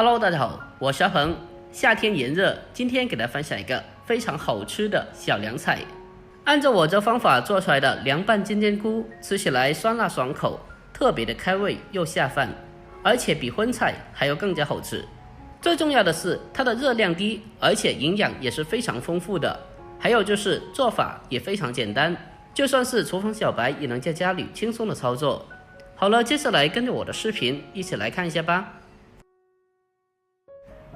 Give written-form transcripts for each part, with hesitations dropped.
Hello， 大家好，我是阿鹏。夏天炎热，今天给大家分享一个非常好吃的小凉菜。按照我这方法做出来的凉拌金针菇，吃起来酸辣爽口，特别的开胃又下饭，而且比荤菜还要更加好吃。最重要的是它的热量低，而且营养也是非常丰富的。还有就是做法也非常简单，就算是厨房小白也能在家里轻松的操作。好了，接下来跟着我的视频一起来看一下吧。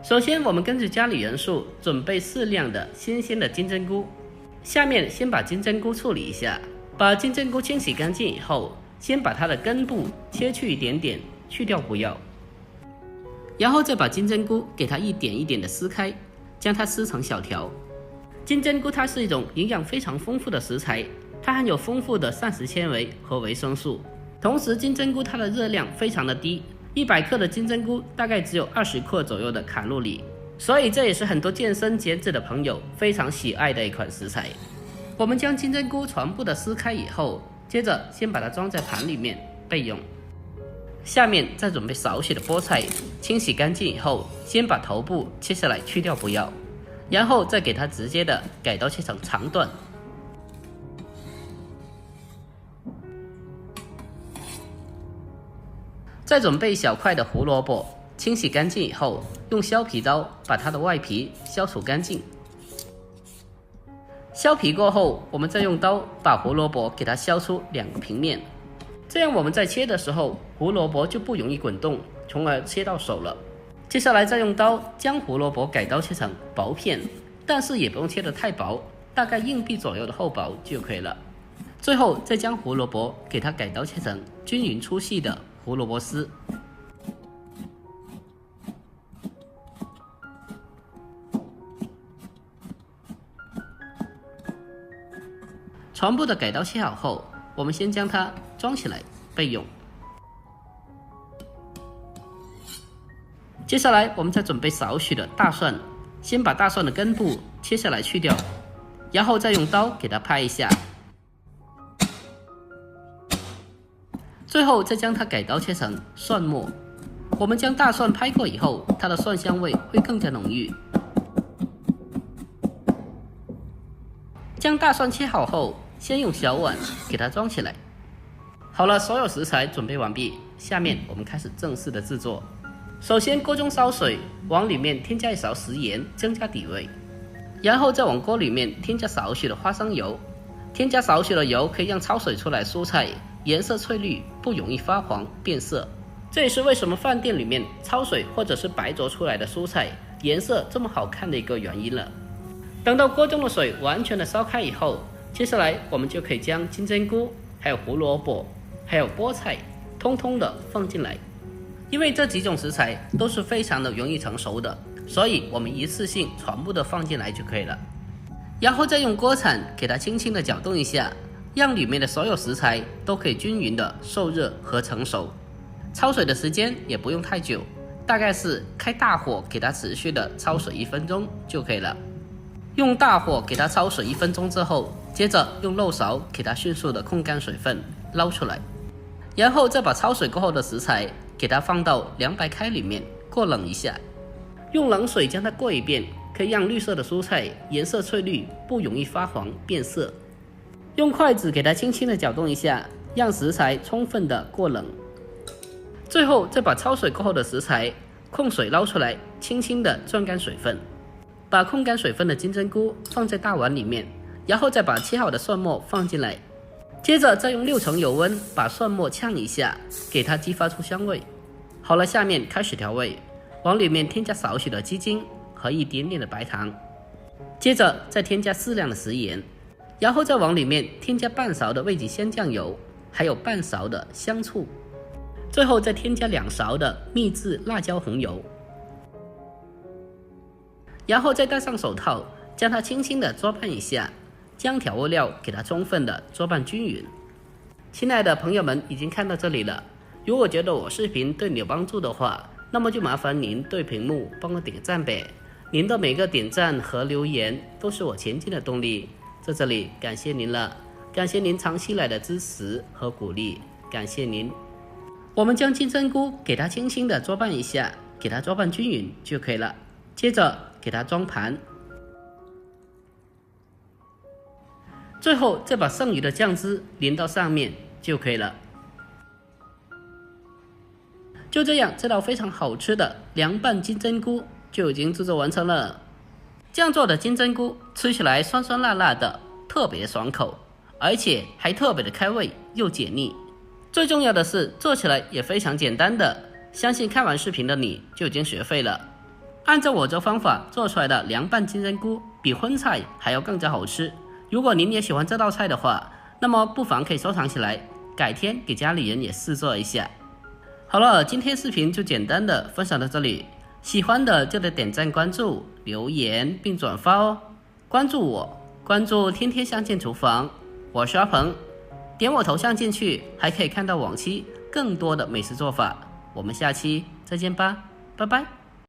首先我们根据家里元素准备适量的新鲜的金针菇。下面先把金针菇处理一下，把金针菇清洗干净以后，先把它的根部切去一点点，去掉不要。然后再把金针菇给它一点一点的撕开，将它撕成小条。金针菇它是一种营养非常丰富的食材，它含有丰富的膳食纤维和维生素。同时金针菇它的热量非常的低，100克的金针菇大概只有20克左右的卡路里，所以这也是很多健身减脂的朋友非常喜爱的一款食材。我们将金针菇全部的撕开以后，接着先把它装在盘里面备用。下面再准备少许的菠菜，清洗干净以后，先把头部切下来去掉不要，然后再给它直接的改刀切成长段。再准备小块的胡萝卜，清洗干净以后，用削皮刀把它的外皮削除干净。削皮过后，我们再用刀把胡萝卜给它削出2个平面，这样我们在切的时候，胡萝卜就不容易滚动，从而切到手了。接下来再用刀将胡萝卜改刀切成薄片，但是也不用切得太薄，大概硬币左右的厚薄就可以了。最后再将胡萝卜给它改刀切成均匀粗细的胡萝卜丝。全部的改刀切好后，我们先将它装起来备用。接下来我们再准备少许的大蒜，先把大蒜的根部切下来去掉，然后再用刀给它拍一下，最后再将它改刀切成蒜末。我们将大蒜拍过以后，它的蒜香味会更加浓郁。将大蒜切好后，先用小碗给它装起来。好了，所有食材准备完毕，下面我们开始正式的制作。首先锅中烧水，往里面添加1勺食盐，增加底味，然后再往锅里面添加少许的花生油。添加少许的油可以让焯水出来蔬菜颜色翠绿，不容易发黄变色。这也是为什么饭店里面焯水或者是白灼出来的蔬菜颜色这么好看的一个原因了。等到锅中的水完全的烧开以后，接下来我们就可以将金针菇还有胡萝卜还有菠菜通通的放进来。因为这几种食材都是非常的容易成熟的，所以我们一次性全部的放进来就可以了。然后再用锅铲给它轻轻的搅动一下，让里面的所有食材都可以均匀的受热和成熟。焯水的时间也不用太久，大概是开大火给它持续的焯水1分钟就可以了。用大火给它焯水1分钟之后，接着用漏勺给它迅速的控干水分，捞出来，然后再把焯水过后的食材给它放到200开里面过冷一下，用冷水将它过一遍，可以让绿色的蔬菜颜色翠绿，不容易发黄变色。用筷子给它轻轻的搅动一下，让食材充分的过冷。最后再把焯水过后的食材控水捞出来，轻轻的攥干水分。把控干水分的金针菇放在大碗里面，然后再把切好的蒜末放进来，接着再用6成油温把蒜末呛一下，给它激发出香味。好了，下面开始调味，往里面添加少许的鸡精和一点点的白糖，接着再添加适量的食盐，然后再往里面添加半勺的味极鲜酱油，还有半勺的香醋，最后再添加2勺的秘制辣椒红油，然后再戴上手套，将它轻轻的捉拌一下，将调味料给它充分的捉拌均匀。亲爱的朋友们，已经看到这里了，如果觉得我视频对你有帮助的话，那么就麻烦您对屏幕帮我点个赞呗。您的每个点赞和留言都是我前进的动力，在这里感谢您了，感谢您长期来的支持和鼓励，感谢您。我们将金针菇给它轻轻的捉拌一下，给它做拌均匀就可以了。接着给它装盘，最后再把剩余的酱汁淋到上面就可以了。就这样，这道非常好吃的凉拌金针菇就已经制作完成了。这样做的金针菇吃起来酸酸辣辣的，特别爽口，而且还特别的开胃又解腻。最重要的是做起来也非常简单的，相信看完视频的你就已经学会了。按照我这方法做出来的凉拌金针菇比荤菜还要更加好吃。如果您也喜欢这道菜的话，那么不妨可以收藏起来，改天给家里人也试做一下。好了，今天视频就简单的分享到这里，喜欢的就得点赞、关注、留言并转发哦。关注我，关注天天相见厨房，我是阿鹏，点我头像进去还可以看到往期更多的美食做法。我们下期再见吧，拜拜。